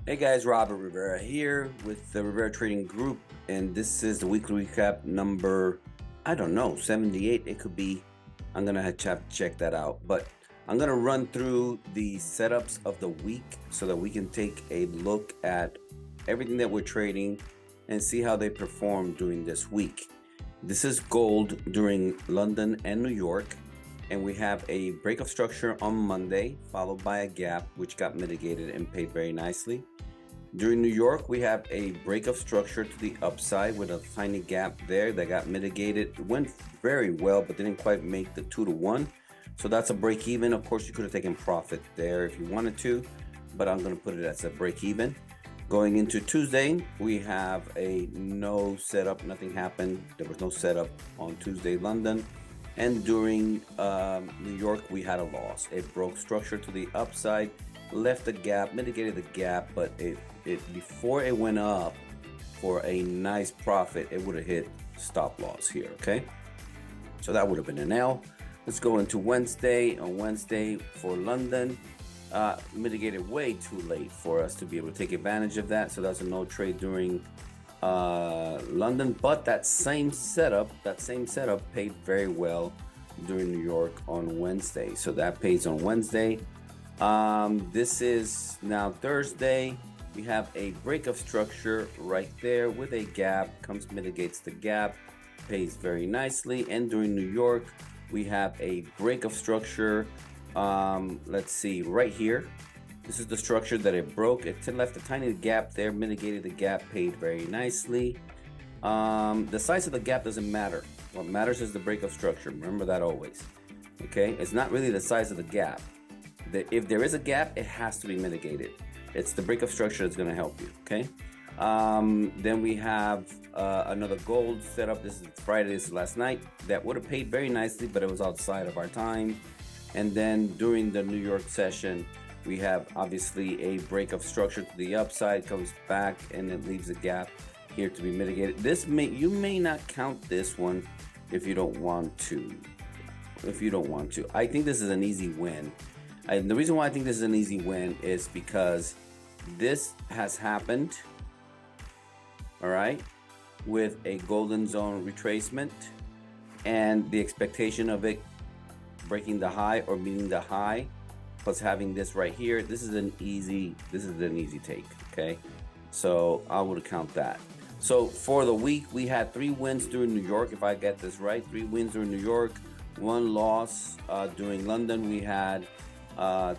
Hey guys, Robert Rivera here with the Rivera Trading Group, and this is the weekly recap number, I don't know, 78. It could be. I'm gonna have to check that out, but I'm gonna run through the setups of the week so that we can take a look at everything that we're trading and see how they perform during this week. This is gold during London and New York. And we have a break of structure on Monday, followed by a gap, which got mitigated and paid very nicely. During New York, we have a break of structure to the upside with a tiny gap there that got mitigated. It went very well, but didn't quite make the 2-to-1. So that's a break even. Of course, you could have taken profit there if you wanted to, but I'm going to put it as a break even. Going into Tuesday, we have a no setup. Nothing happened. There was no setup on Tuesday, London. And during New York, we had a loss. It broke structure to the upside, left a gap, mitigated the gap, but it before it went up for a nice profit, it would have hit stop loss here, okay? So that would have been an L. Let's go into Wednesday. On Wednesday for London, mitigated way too late for us to be able to take advantage of that. So that's a no trade during London, but that same setup paid very well during New York on Wednesday. So that pays on Wednesday. This is now Thursday. We have a break of structure right there with a gap, mitigates the gap, pays very nicely. And during New York, we have a break of structure. Let's see, right here. This is the structure that it broke. It left a tiny gap there, mitigated the gap, paid very nicely. The size of the gap doesn't matter. What matters is the break of structure. Remember that always. Okay? It's not really the size of the gap. If there is a gap, it has to be mitigated. It's the break of structure that's going to help you. Okay? Then we have another gold setup. This is Friday. This is last night. That would have paid very nicely, but it was outside of our time. And then during the New York session, we have obviously a break of structure to the upside, comes back, and it leaves a gap here to be mitigated. You may not count this one if you don't want to. I think this is an easy win. And the reason why I think this is an easy win is because this has happened, all right, with a golden zone retracement and the expectation of it breaking the high or meeting the high, plus having this right here. This is an easy take, okay? So I would count that. So for the week, we had 3 wins during New York, if I get this right. 3 wins during New York, 1 loss. During London, we had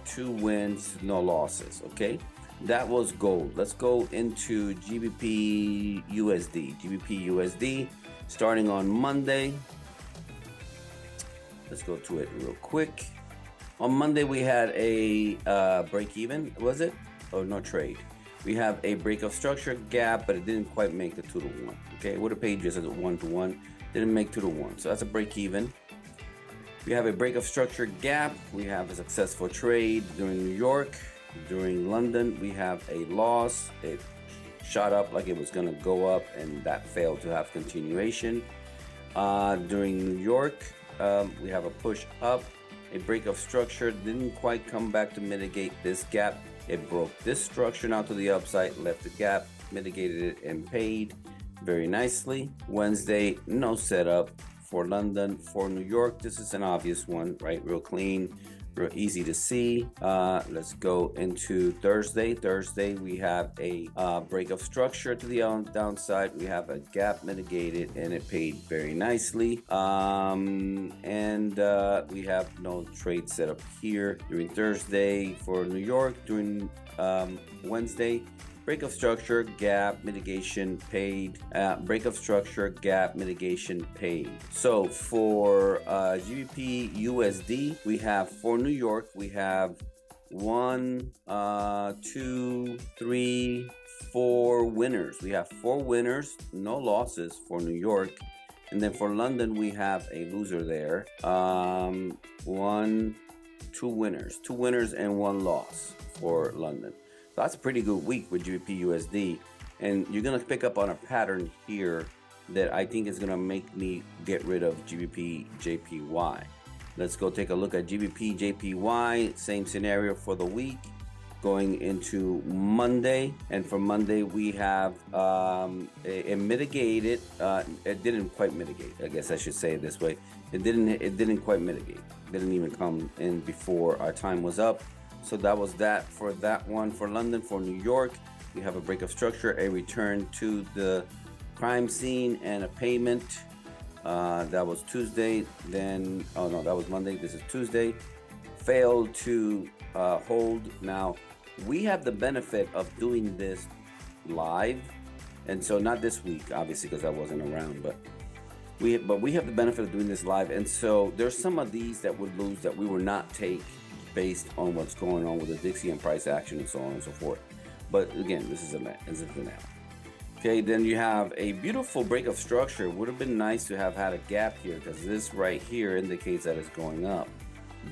2 wins, no losses, okay? That was gold. Let's go into GBP USD. GBP USD, starting on Monday. Let's go to it real quick. On Monday, we had a break even, was it? Oh, no trade. We have a break of structure gap, but it didn't quite make the 2-to-1. Okay, it would have paid just as a 1-to-1. Didn't make 2-to-1. So that's a break even. We have a break of structure gap. We have a successful trade during New York. During London, we have a loss. It shot up like it was going to go up, and that failed to have continuation. During New York, we have a push up. A break of structure didn't quite come back to mitigate this gap. It broke this structure now to the upside, left the gap, mitigated it, and paid very nicely. Wednesday, no setup for London. For New York, this is an obvious one, right? Real clean, real easy to see. Let's go into Thursday. Thursday, we have a break of structure to the downside. We have a gap mitigated, and it paid very nicely. We have no trade set up here during Thursday. For New York, during Wednesday, break of structure, gap, mitigation, paid. Break of structure, gap, mitigation, paid. So for GBP USD, we have for New York, we have 1, 2, 3, 4 winners. We have 4 winners, no losses for New York. And then for London, we have a loser there. 2 winners. 2 winners and 1 loss for London. So that's a pretty good week with GBP USD. And you're going to pick up on a pattern here that I think is going to make me get rid of GBP JPY. Let's go take a look at GBP JPY. Same scenario for the week. going into Monday, and for Monday we have it mitigated. It didn't quite mitigate, I guess I should say it this way. It didn't quite mitigate. Didn't even come in before our time was up. So that was that for that one. For London. For New York, we have a break of structure, a return to the crime scene, and a payment. That was Tuesday. Then, oh no, that was Monday. This is Tuesday. Failed to hold. Now, we have the benefit of doing this live, and so not this week, obviously, because I wasn't around, but we have the benefit of doing this live, and so there's some of these that would lose that we will not take based on what's going on with the Dixie and price action and so on and so forth. But again, this is a now. Okay, then you have a beautiful break of structure. Would have been nice to have had a gap here, because this right here indicates that it's going up,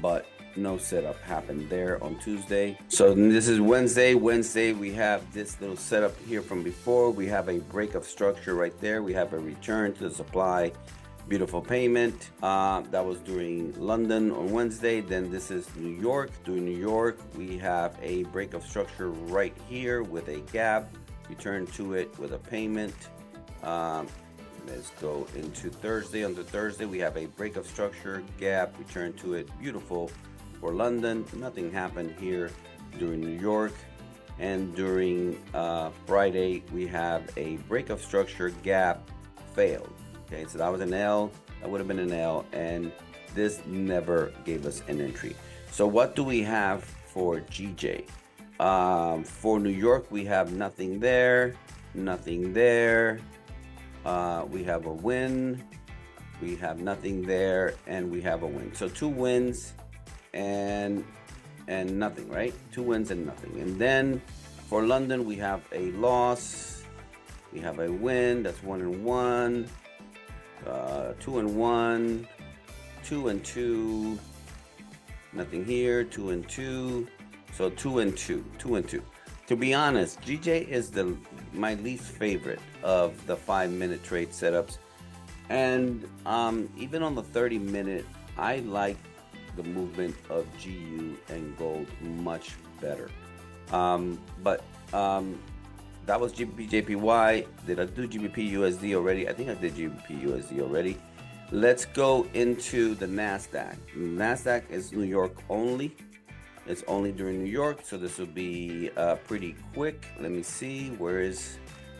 but no setup happened there on Tuesday. So this is Wednesday. We have this little setup here from before. We have a break of structure right there. We have a return to the supply, beautiful payment. That was during London on Wednesday. Then this is New York. During New York, we have a break of structure right here with a gap, return to it with a payment. Let's go into Thursday. On the Thursday, we have a break of structure, gap, return to it, beautiful. For London, nothing happened here. During New York, and during Friday, we have a break of structure, gap, failed. Okay, so that was an L. That would have been an L, and this never gave us an entry. So what do we have for GJ? For New York, we have nothing there, nothing there. We have a win, we have nothing there, and we have a win. So 2 wins and nothing, right? 2 wins and nothing. And then for London, we have a loss, we have a win. That's 1 and 1, 2 and 1, 2 and 2, nothing here, 2 and 2. So 2 and 2, 2 and 2. To be honest, GJ is my least favorite of the 5-minute trade setups, and even on the 30-minute, I like the movement of GU and gold much better. But that was GBP/JPY. Did I do GBP/USD already? I think I did GBP/USD already. Let's go into the NASDAQ. NASDAQ is New York only. It's only during New York, so this will be pretty quick. Let me see, where is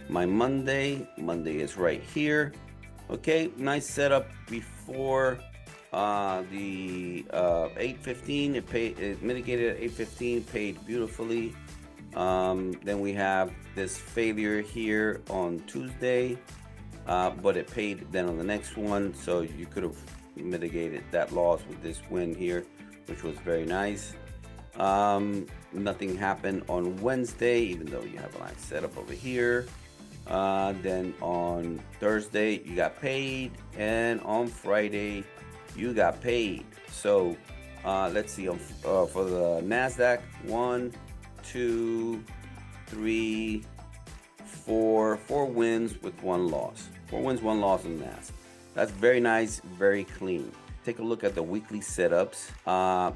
my Monday? Monday is right here. Okay, nice setup before the 8:15. It mitigated at 8:15, paid beautifully. Then we have this failure here on Tuesday, but it paid then on the next one, so you could have mitigated that loss with this win here, which was very nice. Nothing happened on Wednesday, even though you have a nice setup over here. Then on Thursday you got paid, and on Friday you got paid. So let's see, for the NASDAQ, 1, 2, 3, 4 wins with 1 loss. 4 wins, 1 loss in NASDAQ. That's very nice, very clean. Take a look at the weekly setups,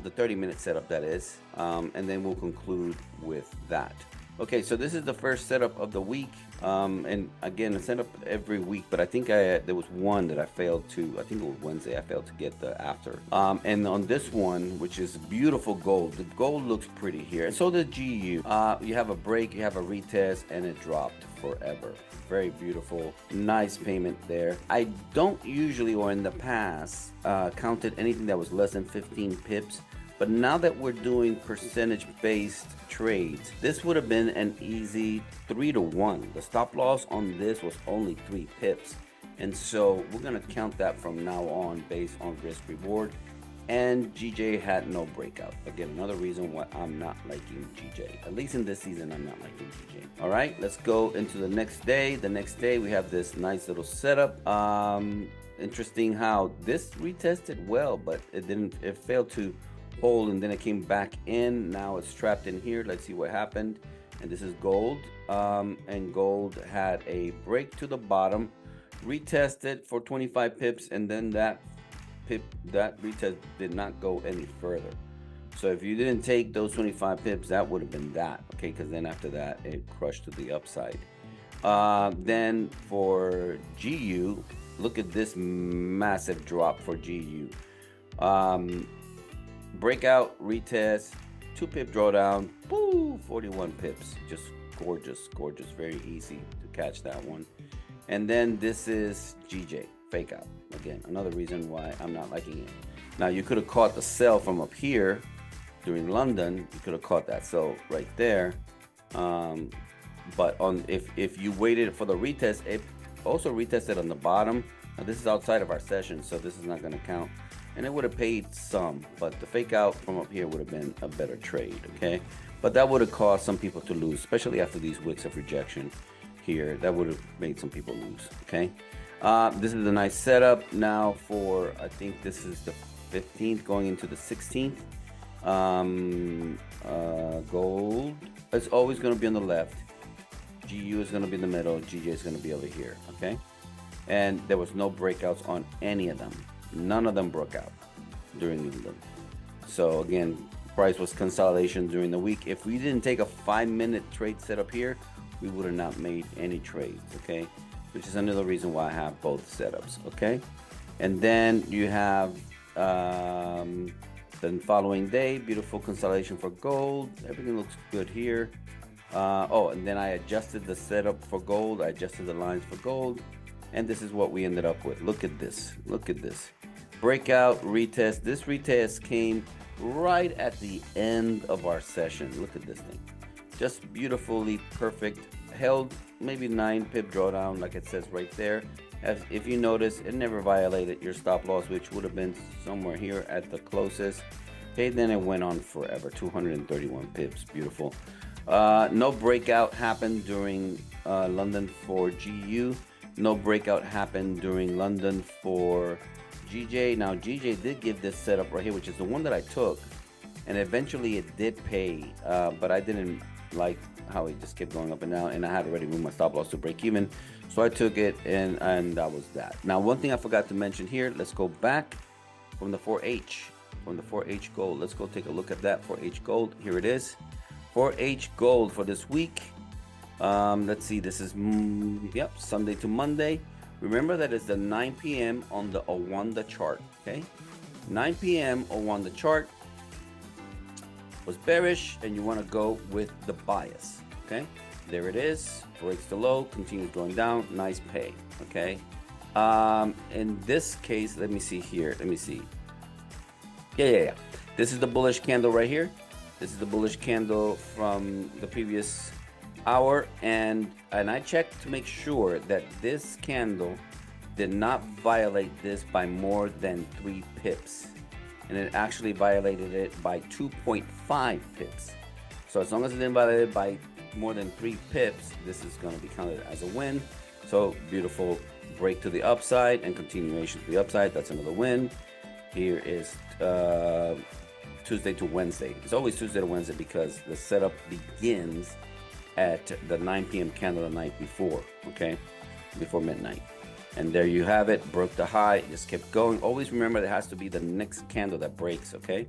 the 30-minute setup, that is, and then we'll conclude with that. Okay, so this is the first setup of the week, and again, I set up every week, but I think there was one that I failed to. I think it was Wednesday. I failed to get the after. And on this one, which is beautiful gold, the gold looks pretty here, and so does GU. You have a break, you have a retest, and it dropped forever. Very beautiful, nice payment there. I don't usually, or in the past, counted anything that was less than 15 pips. But now that we're doing percentage-based trades, this would have been an easy 3-to-1. The stop loss on this was only 3 pips. And so we're gonna count that from now on based on risk reward. And GJ had no breakout. Again, another reason why I'm not liking GJ. At least in this season, I'm not liking GJ. All right, let's go into the next day. The next day, we have this nice little setup. Interesting how this retested well, but it failed to hold, and then it came back in. Now it's trapped in here. Let's see what happened. And this is gold, and gold had a break to the bottom, retested for 25 pips, and then that retest did not go any further. So if you didn't take those 25 pips, that would have been that, okay? Because then after that, it crushed to the upside. Then for GU, look at this massive drop for GU. Breakout, retest, 2-pip drawdown, woo, 41 pips. Just gorgeous, gorgeous, very easy to catch that one. And then this is GJ, fake out. Again, another reason why I'm not liking it. Now you could have caught the sell from up here during London. You could have caught that sell right there. But if you waited for the retest, it also retested on the bottom. Now this is outside of our session, so this is not going to count. And it would have paid some, but the fake out from up here would have been a better trade, okay? But that would have caused some people to lose, especially after these wicks of rejection here. That would have made some people lose, okay? This is a nice setup now for, I think this is the 15th going into the 16th. Gold is always going to be on the left. GU is going to be in the middle. GJ is going to be over here, okay? And there was no breakouts on any of them. None of them broke out during London. So again, price was consolidation during the week. If we didn't take a 5-minute trade setup here, we would have not made any trades, okay? Which is another reason why I have both setups, okay? And then you have the following day, beautiful consolidation for gold. Everything looks good here. Oh, and then I adjusted the setup for gold. I adjusted the lines for gold. And this is what we ended up with. Look at this. Look at this. Breakout, retest. This retest came right at the end of our session. Look at this thing. Just beautifully perfect. Held maybe 9-pip drawdown, like it says right there. As if you notice, it never violated your stop loss, which would have been somewhere here at the closest. Okay, then it went on forever. 231 pips. Beautiful. No breakout happened during London for GU. No breakout happened during London for GJ. Now GJ did give this setup right here, which is the one that I took, and eventually it did pay, but I didn't like how it just kept going up and down, and I had already moved my stop loss to break even, so I took it, and that was that. Now one thing I forgot to mention here, let's go back from the 4H gold. Let's go take a look at that 4H gold. Here it is, 4H gold for this week. Let's see, this is Sunday to Monday. Remember that it's the 9 p.m. on the Owanda chart, okay? 9 p.m. Owanda chart was bearish, and you want to go with the bias, okay? There it is, breaks the low, continues going down, nice pay, okay? In this case, let me see here, let me see. Yeah. This is the bullish candle right here. This is the bullish candle from the previous hour, and I checked to make sure that this candle did not violate this by more than 3 pips, and it actually violated it by 2.5 pips. So as long as it didn't violate it by more than 3 pips, this is going to be counted as a win. So beautiful break to the upside and continuation to the upside. That's another win. Here is Tuesday to Wednesday. It's always Tuesday to Wednesday because the setup begins at the 9 p.m. candle the night before, okay, before midnight. And there you have it, broke the high, just kept going. Always remember there has to be the next candle that breaks, okay?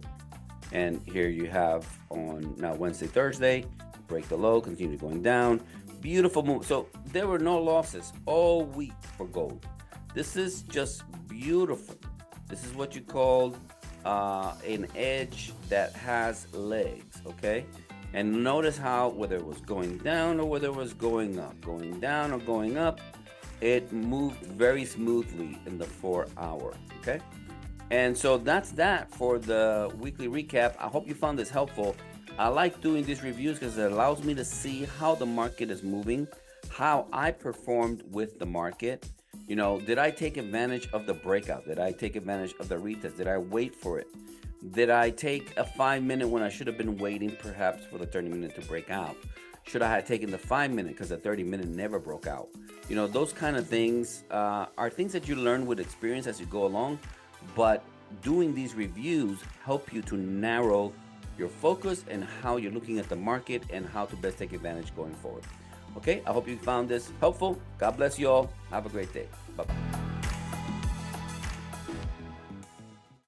And here you have on now Wednesday, Thursday, break the low, continue going down. Beautiful move. So there were no losses all week for gold. This is just beautiful. This is what you call an edge that has legs, okay? And notice how whether it was going down or whether it was going up, going down or going up, it moved very smoothly in the 4 hour, okay? And so that's that for the weekly recap. I hope you found this helpful. I like doing these reviews because it allows me to see how the market is moving, how I performed with the market. You know, did I take advantage of the breakout? Did I take advantage of the retest? Did I wait for it? Did I take a 5-minute when I should have been waiting perhaps for the 30-minute to break out? Should I have taken the 5-minute because the 30-minute never broke out? You know, those kind of things are things that you learn with experience as you go along, but doing these reviews help you to narrow your focus and how you're looking at the market and how to best take advantage going forward. Okay, I hope you found this helpful. God bless you all. Have a great day. Bye-bye.